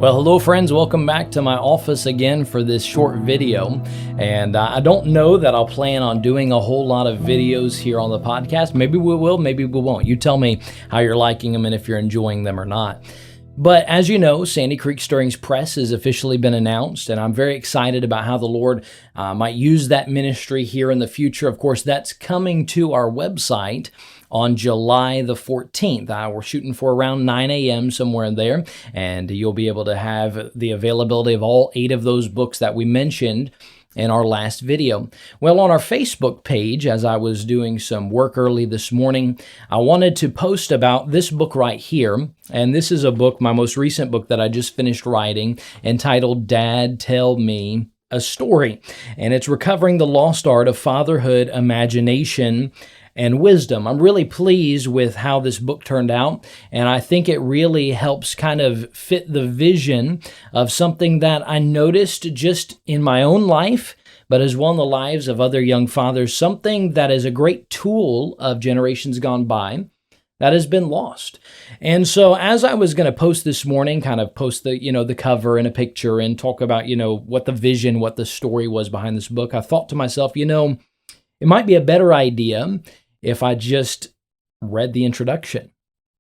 Well, hello friends, welcome back to my office again for this short video. And I don't know that I'll plan on doing a whole lot of videos here on the podcast. Maybe we will, maybe we won't. You tell me how you're liking them and if you're enjoying them or not. But as you know, Sandy Creek Stirrings Press has officially been announced, and I'm very excited about how the Lord might use that ministry here in the future. Of course, that's coming to our website on July the 14th. We're shooting for around 9 a.m. somewhere in there, and you'll be able to have the availability of all 8 of those books that we mentioned in our last video. Well, on our Facebook page, as I was doing some work early this morning, I wanted to post about this book right here. And this is a book, my most recent book that I just finished writing, entitled Dad, Tell Me a Story. And it's recovering the lost art of fatherhood, imagination, and wisdom. I'm really pleased with how this book turned out, and I think it really helps kind of fit the vision of something that I noticed just in my own life, but as well in the lives of other young fathers, something that is a great tool of generations gone by that has been lost. And so as I was going to post this morning, kind of post the cover and a picture and talk about, what the vision, what the story was behind this book, I thought to myself, it might be a better idea if I just read the introduction.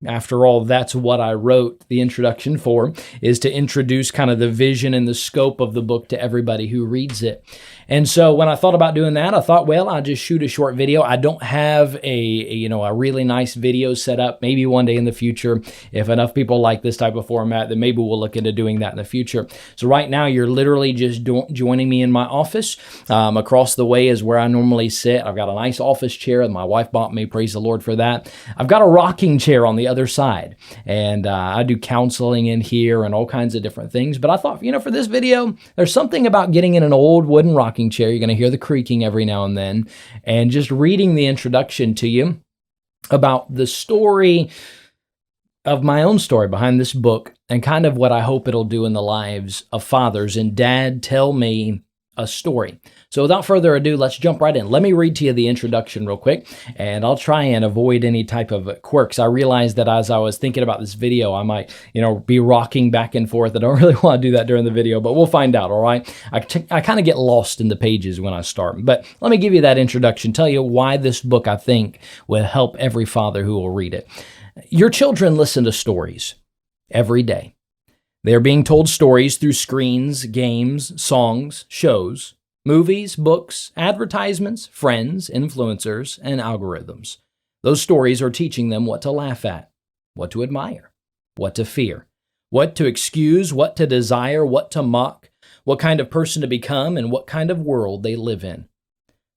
After all, that's what I wrote the introduction for, is to introduce kind of the vision and the scope of the book to everybody who reads it. And so when I thought about doing that, I thought, well, I'll just shoot a short video. I don't have a really nice video set up. Maybe one day in the future, if enough people like this type of format, then maybe we'll look into doing that in the future. So right now, you're literally just joining me in my office. Across the way is where I normally sit. I've got a nice office chair that my wife bought me. Praise the Lord for that. I've got a rocking chair on the other side, and I do counseling in here and all kinds of different things. But I thought, for this video, there's something about getting in an old wooden rocking chair. You're going to hear the creaking every now and then, and just reading the introduction to you about the story of my own story behind this book, and kind of what I hope it'll do in the lives of fathers. And Dad, Tell Me a Story. So without further ado, let's jump right in. Let me read to you the introduction real quick, and I'll try and avoid any type of quirks. I realized that as I was thinking about this video, I might, be rocking back and forth. I don't really want to do that during the video, but we'll find out, all right? I kind of get lost in the pages when I start. But let me give you that introduction, tell you why this book, I think, will help every father who will read it. Your children listen to stories every day. They are being told stories through screens, games, songs, shows, movies, books, advertisements, friends, influencers, and algorithms. Those stories are teaching them what to laugh at, what to admire, what to fear, what to excuse, what to desire, what to mock, what kind of person to become, and what kind of world they live in.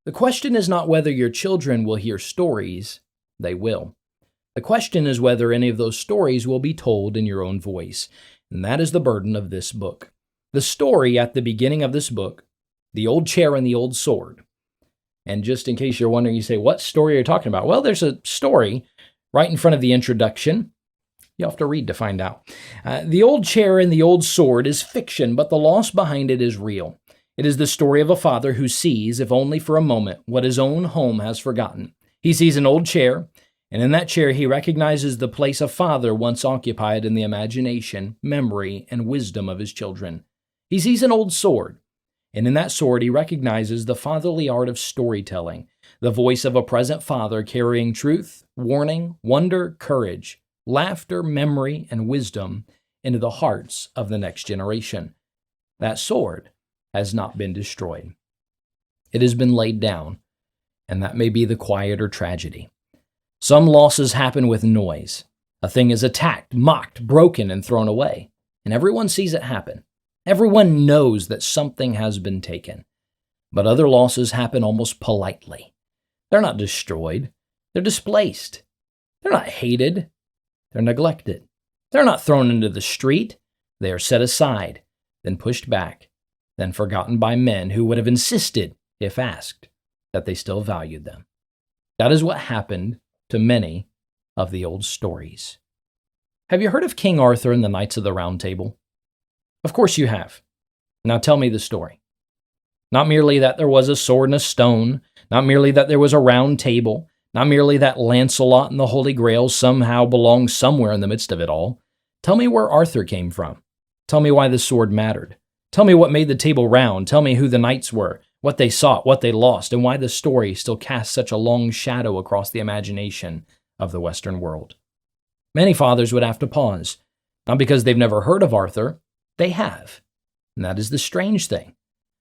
The question is not whether your children will hear stories. They will. The question is whether any of those stories will be told in your own voice. And that is the burden of this book. The story at the beginning of this book, The Old Chair and the Old Sword. And just in case you're wondering, you say, what story are you talking about? Well, there's a story right in front of the introduction. You'll have to read to find out. The Old Chair and the Old Sword is fiction, but the loss behind it is real. It is the story of a father who sees, if only for a moment, what his own home has forgotten. He sees an old chair, and in that chair he recognizes the place a father once occupied in the imagination, memory, and wisdom of his children. He sees an old sword, and in that sword he recognizes the fatherly art of storytelling, the voice of a present father carrying truth, warning, wonder, courage, laughter, memory, and wisdom into the hearts of the next generation. That sword has not been destroyed. It has been laid down, and that may be the quieter tragedy. Some losses happen with noise. A thing is attacked, mocked, broken, and thrown away, and everyone sees it happen. Everyone knows that something has been taken. But other losses happen almost politely. They're not destroyed. They're displaced. They're not hated. They're neglected. They're not thrown into the street. They are set aside, then pushed back, then forgotten by men who would have insisted, if asked, that they still valued them. That is what happened to many of the old stories. Have you heard of King Arthur and the Knights of the Round Table? Of course you have. Now tell me the story. Not merely that there was a sword and a stone, not merely that there was a round table, not merely that Lancelot and the Holy Grail somehow belong somewhere in the midst of it all. Tell me where Arthur came from. Tell me why the sword mattered. Tell me what made the table round. Tell me who the knights were, what they sought, what they lost, and why the story still casts such a long shadow across the imagination of the Western world. Many fathers would have to pause, not because they've never heard of Arthur. They have. And that is the strange thing.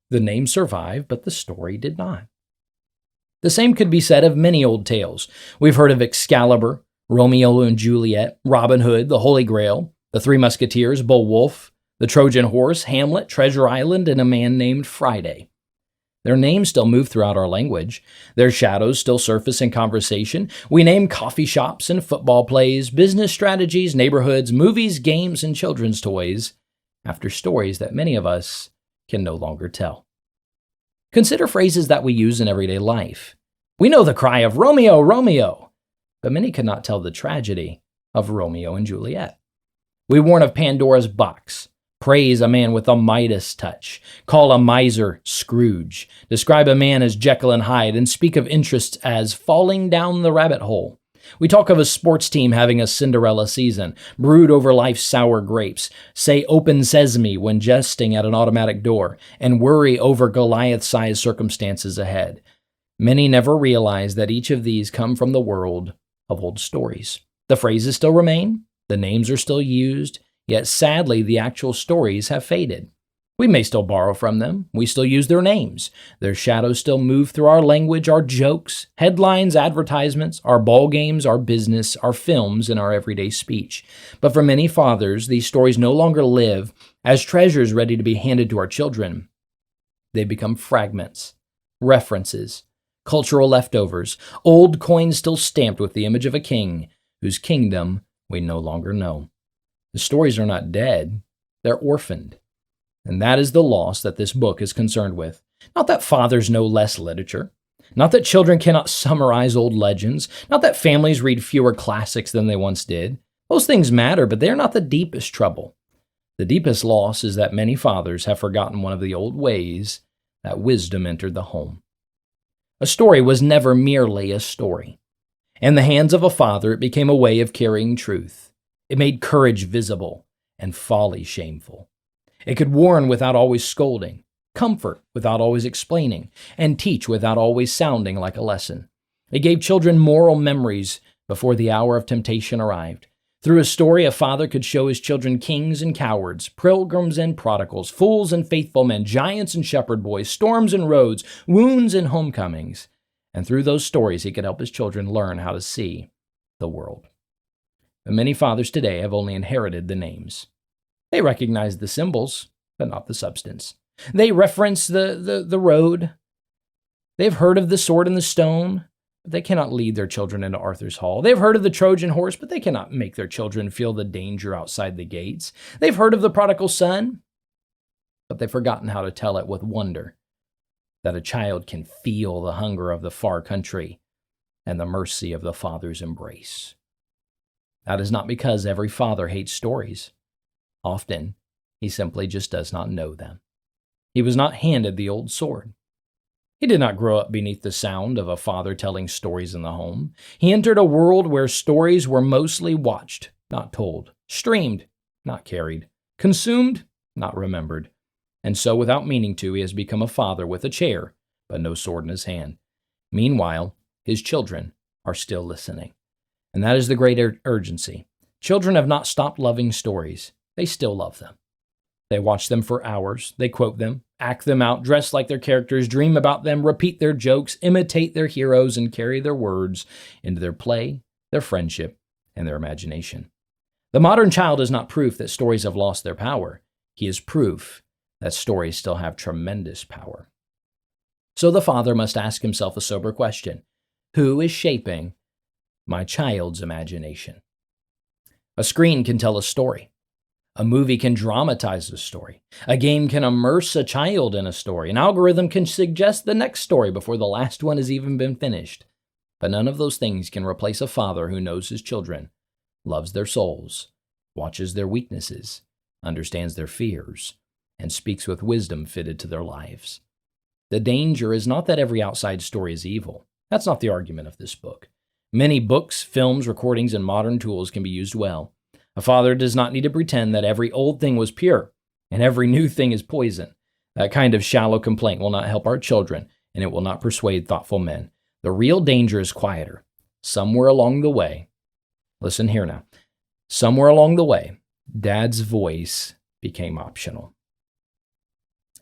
The name survived, but the story did not. The same could be said of many old tales. We've heard of Excalibur, Romeo and Juliet, Robin Hood, the Holy Grail, the Three Musketeers, Beowulf, the Trojan Horse, Hamlet, Treasure Island, and a man named Friday. Their names still move throughout our language. Their shadows still surface in conversation. We name coffee shops and football plays, business strategies, neighborhoods, movies, games, and children's toys after stories that many of us can no longer tell. Consider phrases that we use in everyday life. We know the cry of Romeo, Romeo, but many could not tell the tragedy of Romeo and Juliet. We warn of Pandora's box, praise a man with a Midas touch, call a miser Scrooge, describe a man as Jekyll and Hyde, and speak of interests as falling down the rabbit hole. We talk of a sports team having a Cinderella season, brood over life's sour grapes, say open sesame when jesting at an automatic door, and worry over Goliath-sized circumstances ahead. Many never realize that each of these come from the world of old stories. The phrases still remain, the names are still used, yet sadly the actual stories have faded. We may still borrow from them, we still use their names. Their shadows still move through our language, our jokes, headlines, advertisements, our ball games, our business, our films, and our everyday speech. But for many fathers, these stories no longer live as treasures ready to be handed to our children. They become fragments, references, cultural leftovers, old coins still stamped with the image of a king whose kingdom we no longer know. The stories are not dead, they're orphaned. And that is the loss that this book is concerned with. Not that fathers know less literature, not that children cannot summarize old legends, not that families read fewer classics than they once did. Those things matter, but they're not the deepest trouble. The deepest loss is that many fathers have forgotten one of the old ways that wisdom entered the home. A story was never merely a story. In the hands of a father, it became a way of carrying truth. It made courage visible and folly shameful. It could warn without always scolding, comfort without always explaining, and teach without always sounding like a lesson. It gave children moral memories before the hour of temptation arrived. Through a story, a father could show his children kings and cowards, pilgrims and prodigals, fools and faithful men, giants and shepherd boys, storms and roads, wounds and homecomings. And through those stories, he could help his children learn how to see the world. But many fathers today have only inherited the names. They recognize the symbols, but not the substance. They reference the road. They've heard of the sword and the stone, but they cannot lead their children into Arthur's hall. They've heard of the Trojan horse, but they cannot make their children feel the danger outside the gates. They've heard of the prodigal son, but they've forgotten how to tell it with wonder, that a child can feel the hunger of the far country and the mercy of the father's embrace. That is not because every father hates stories. Often, he simply just does not know them. He was not handed the old sword. He did not grow up beneath the sound of a father telling stories in the home. He entered a world where stories were mostly watched, not told, streamed, not carried, consumed, not remembered. And so, without meaning to, he has become a father with a chair, but no sword in his hand. Meanwhile, his children are still listening. And that is the great urgency. Children have not stopped loving stories. They still love them. They watch them for hours. They quote them, act them out, dress like their characters, dream about them, repeat their jokes, imitate their heroes, and carry their words into their play, their friendship, and their imagination. The modern child is not proof that stories have lost their power. He is proof that stories still have tremendous power. So the father must ask himself a sober question. Who is shaping my child's imagination? A screen can tell a story. A movie can dramatize a story. A game can immerse a child in a story. An algorithm can suggest the next story before the last one has even been finished. But none of those things can replace a father who knows his children, loves their souls, watches their weaknesses, understands their fears, and speaks with wisdom fitted to their lives. The danger is not that every outside story is evil. That's not the argument of this book. Many books, films, recordings, and modern tools can be used well. A father does not need to pretend that every old thing was pure. and every new thing is poison. That kind of shallow complaint will not help our children, and it will not persuade thoughtful men. The real danger is quieter. Somewhere along the way, listen here now, somewhere along the way, Dad's voice became optional.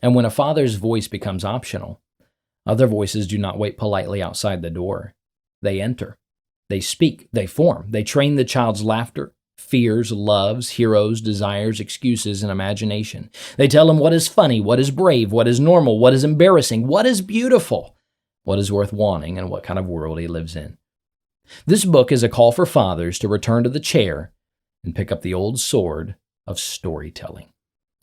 And when a father's voice becomes optional, other voices do not wait politely outside the door. They enter. They speak. They form. They train the child's laughter, fears, loves, heroes, desires, excuses, and imagination. They tell him what is funny, what is brave, what is normal, what is embarrassing, what is beautiful, what is worth wanting, and what kind of world he lives in. This book is a call for fathers to return to the chair and pick up the old sword of storytelling.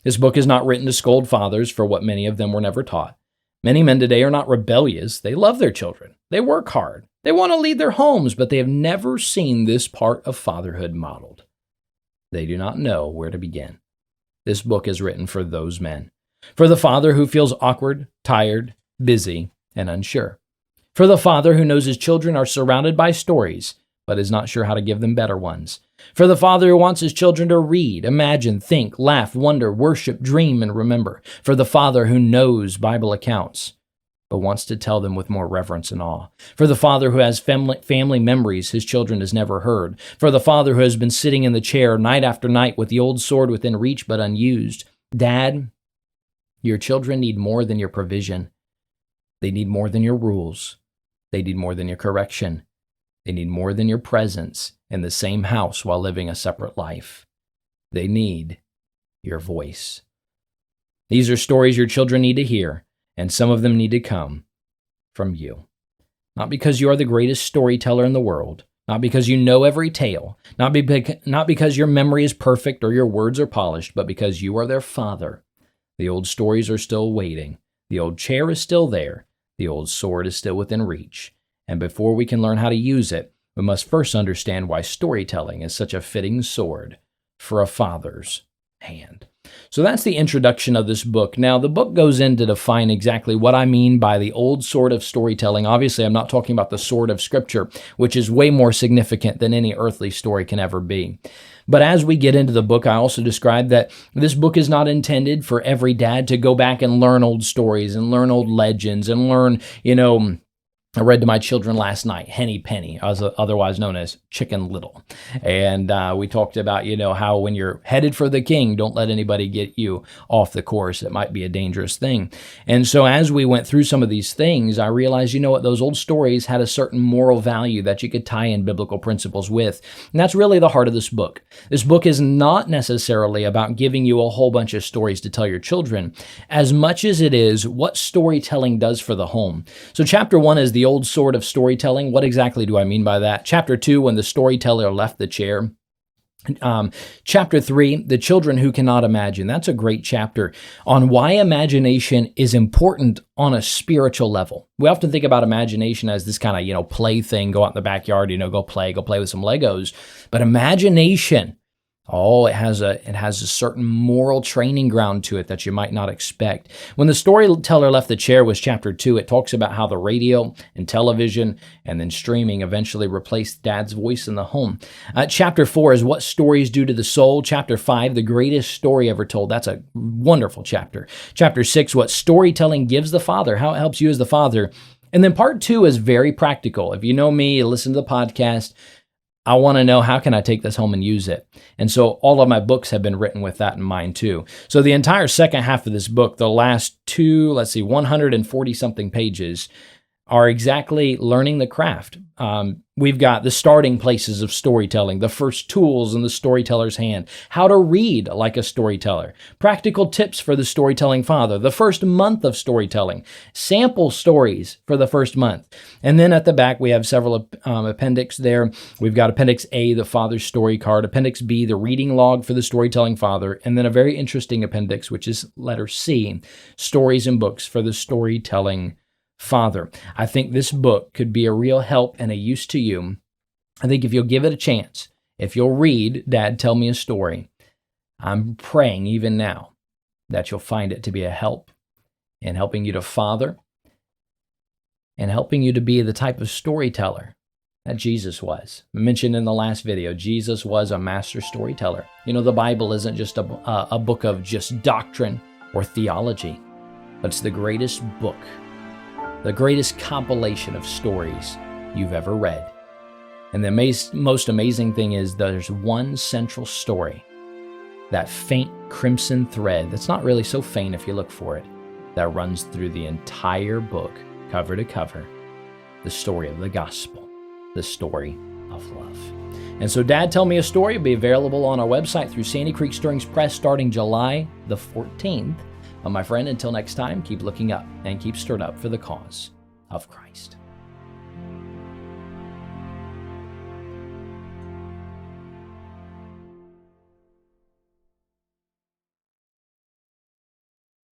This book is not written to scold fathers for what many of them were never taught. Many men today are not rebellious. They love their children. They work hard. They want to lead their homes, but they have never seen this part of fatherhood modeled. They do not know where to begin. This book is written for those men. For the father who feels awkward, tired, busy, and unsure. For the father who knows his children are surrounded by stories, but is not sure how to give them better ones. For the father who wants his children to read, imagine, think, laugh, wonder, worship, dream, and remember. For the father who knows Bible accounts, but wants to tell them with more reverence and awe. For the father who has family memories his children has never heard. For the father who has been sitting in the chair night after night with the old sword within reach but unused. Dad, your children need more than your provision. They need more than your rules. They need more than your correction. They need more than your presence in the same house while living a separate life. They need your voice. These are stories your children need to hear, and some of them need to come from you. Not because you are the greatest storyteller in the world, not because you know every tale, not because your memory is perfect or your words are polished, but because you are their father. The old stories are still waiting. The old chair is still there. The old sword is still within reach. And before we can learn how to use it, we must first understand why storytelling is such a fitting sword for a father's hand. So that's the introduction of this book. Now, the book goes in to define exactly what I mean by the old sword of storytelling. Obviously, I'm not talking about the sword of Scripture, which is way more significant than any earthly story can ever be. But as we get into the book, I also describe that this book is not intended for every dad to go back and learn old stories and learn old legends and learn, I read to my children last night, Henny Penny, otherwise known as Chicken Little. And we talked about, how when you're headed for the king, don't let anybody get you off the course. It might be a dangerous thing. And so as we went through some of these things, I realized, those old stories had a certain moral value that you could tie in biblical principles with. And that's really the heart of this book. This book is not necessarily about giving you a whole bunch of stories to tell your children, as much as it is what storytelling does for the home. So chapter 1 is the old sword of storytelling. What exactly do I mean by that? Chapter 2, when the storyteller left the chair. Chapter 3, the children who cannot imagine. That's a great chapter on why imagination is important on a spiritual level. We often think about imagination as this kind of, play thing, go out in the backyard, go play with some Legos. But imagination, it has a certain moral training ground to it that you might not expect. When the storyteller left the chair was chapter 2, it talks about how the radio and television and then streaming eventually replaced Dad's voice in the home. Chapter 4 is what stories do to the soul. Chapter 5, the greatest story ever told. That's a wonderful chapter. Chapter 6, what storytelling gives the father, how it helps you as the father. And then part 2 is very practical. If you know me, you listen to the podcast, I want to know, how can I take this home and use it? And so all of my books have been written with that in mind too. So the entire second half of this book, the last 140 something pages, are exactly learning the craft. We've got the starting places of storytelling, the first tools in the storyteller's hand, how to read like a storyteller, practical tips for the storytelling father, the first month of storytelling, sample stories for the first month. And then at the back, we have several appendix there. We've got Appendix A, the father's story card, Appendix B, the reading log for the storytelling father, and then a very interesting appendix, which is letter C, stories and books for the storytelling father. I think this book could be a real help and a use to you. I think if you'll give it a chance, if you'll read Dad, Tell Me a Story, I'm praying even now that you'll find it to be a help in helping you to father and helping you to be the type of storyteller that Jesus was. I mentioned in the last video, Jesus was a master storyteller. You know, the Bible isn't just a book of just doctrine or theology, but it's the greatest book, the greatest compilation of stories you've ever read. And the most amazing thing is there's one central story, that faint crimson thread that's not really so faint if you look for it, that runs through the entire book, cover to cover, the story of the gospel, the story of love. And so Dad Tell Me a Story will be available on our website through Sandy Creek Stirrings Press starting July the 14th. My friend, until next time, keep looking up and keep stirred up for the cause of Christ.